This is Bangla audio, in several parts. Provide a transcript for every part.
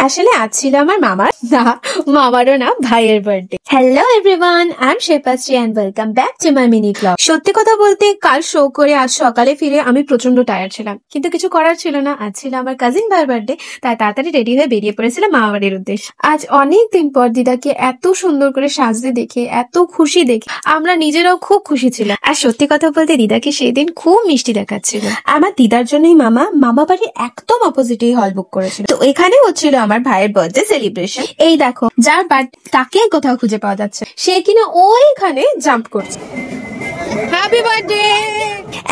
আসলে আজ ছিল আমার মামার না, মামারও না, ভাইয়ের birthday. Hello everyone, I am Shefashri and welcome back to my mini blog. সত্যি কথা বলতে কাল শো করে আজ সকালে ফিরে আমি প্রচন্ড টায়ার্ড ছিলাম, কিন্তু কিছু করার ছিল না। আজ ছিল আমার কাজিন ভাইয়ের বার্থডে, তাই তাড়াতাড়ি রেডি হয়ে বেরিয়ে পড়েছিলাম মামাবাড়ির উদ্দেশ্যে। আজ অনেক দিন পর দিদাকে এত সুন্দর করে সাজতে দেখে, এত খুশি দেখে আমরা নিজেরাও খুব খুশি ছিলাম। আর সত্যি কথা বলতে দিদাকে সেই দিন খুব মিষ্টি দেখাচ্ছিল। আমার দিদার জন্যই মামা বাড়ির একদম অপোজিটেই হল বুক করেছিল। তো এখানে হচ্ছিল আমার ভাইয়ের বার্থডে সেলিব্রেশন। এই দেখো, যার বার্থডে তাকে কোথাও খুঁজে পাওয়া যাচ্ছে, সে কিনা ওইখানে জাম্প করছে। Happy birthday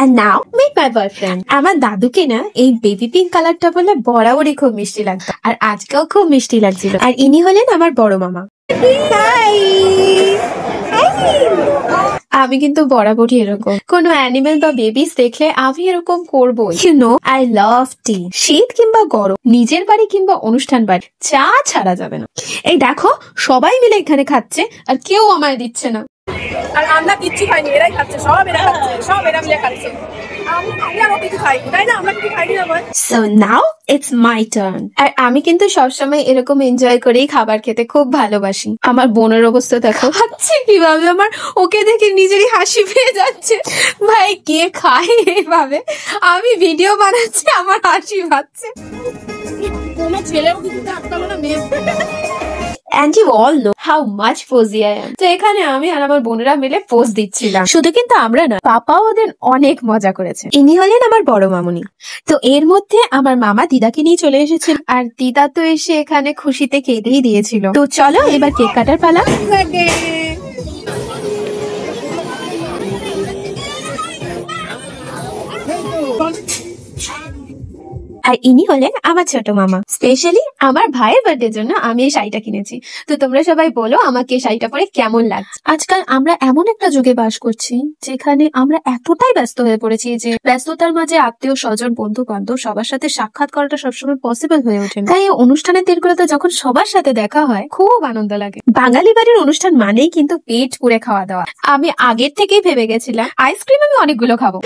and now meet my boyfriend. আমার দাদুকে না এই বেবি পিঙ্ক কালারটা বলে বরাবরই খুব মিষ্টি লাগতো, আর আজকেও খুব মিষ্টি লাগছিল। আর ইনি হলেন আমার বড় মামা। আমি কিন্তু বরাবরই এরকম, কোনো অ্যানিমেল বা বেবিস দেখলে আমি এরকম করবো। ইউ নো, আই লাভ টি। শীত কিংবা গরম, নিজের বাড়ি কিংবা অনুষ্ঠান বাড়ি, চা ছাড়া যাবে না। এই দেখো, সবাই মিলে এখানে খাচ্ছে আর কেউ আমায় দিচ্ছে না। আর আমরা কিচ্ছু খাইনি, এরাই খাচ্ছে, সব এরা খাচ্ছে, সব এরা মিলে খাচ্ছে। So now it's my turn. আর আমি কিন্তু সবসময় এরকম এনজয় করেই খাবার খেতে খুব ভালোবাসি। আমার বোনের অবস্থা দেখো, খাচ্ছে কিভাবে, আমার ওকে দেখে নিজেরই হাসি পেয়ে যাচ্ছে। ভাই কে খায় এভাবে? আমি ভিডিও বানাচ্ছি, আমার হাসি পাচ্ছে। কোনো ছেলেও কিন্তু আটকালো না, মেয়ে। And you all know how much posy I am. তো এখানে আমি আর আমার বোনেরা মিলে পোজ দিচ্ছিলাম। শুধু কিন্তু আমরা না, পাপাও ওদের অনেক মজা করেছে। ইনি হলেন আমার বড় মামুনি। তো এর মধ্যে আমার মামা দিদাকে নিয়ে চলে এসেছিল, আর দিদা তো এসে এখানে খুশিতে কেঁদেই দিয়েছিল। তো চলো এবার কেক কাটার পালা। আর ইনি হলেন আমার ছোট মামা। স্পেশালি আমার ভাইয়ের বার্থডের জন্য আমি এই শাড়িটা কিনেছি। তো তোমরা সবাই বলো আমাকে এই শাড়িটা পরে কেমন লাগছে। আজকাল আমরা এমন একটা যুগে বাস করছি যেখানে আমরা এতটাই ব্যস্ত হয়ে পড়েছি যে ব্যস্ততার মাঝে আত্মীয় স্বজন, বন্ধু বান্ধব সবার সাথে সাক্ষাৎ করাটা সবসময় পসিবল হয়ে ওঠে না। তাই এই অনুষ্ঠানের দিনগুলোতে যখন সবার সাথে দেখা হয় খুব আনন্দ লাগে। বাঙালি বাড়ির অনুষ্ঠান মানেই কিন্তু পেট পুরে খাওয়া দাওয়া। আমি আগের থেকেই ভেবে গেছিলাম আইসক্রিম আমি অনেকগুলো খাবো।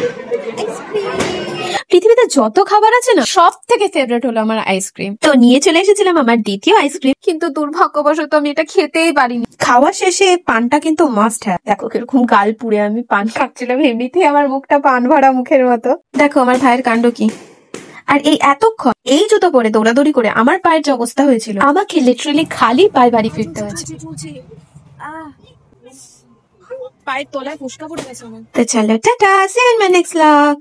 পৃথিবীতে যত খাবার আছে না, সব থেকে ফেভারিট হলো আমার আইসক্রিম। তো নিয়ে চলে এসেছিলাম আমার দ্বিতীয় আইসক্রিম, কিন্তু দুর্ভাগ্যবশত আমি এটা খেতেই পারিনি। খাওয়া শেষে পানটা কিন্তু মাস্ট হ্যাভ। দেখো কিরকম গাল পুড়ে আমি পান খাচ্ছিলাম, এমনিতেই আমার মুখটা পান ভরা মুখের মতো। দেখো আমার ভাইয়ের কাণ্ড কি। আর এই এতক্ষণ এই জুতো পরে দৌড়াদৌড়ি করে আমার পায়ের যে অবস্থা হয়েছিল, আমাকে লিটারালি খালি পায়ে বাড়ি ফিরতে হয়েছে। পায়ের তলায় ফুসকা পড়ে গেছে আমার। তো চলো tata, see you in my next blog.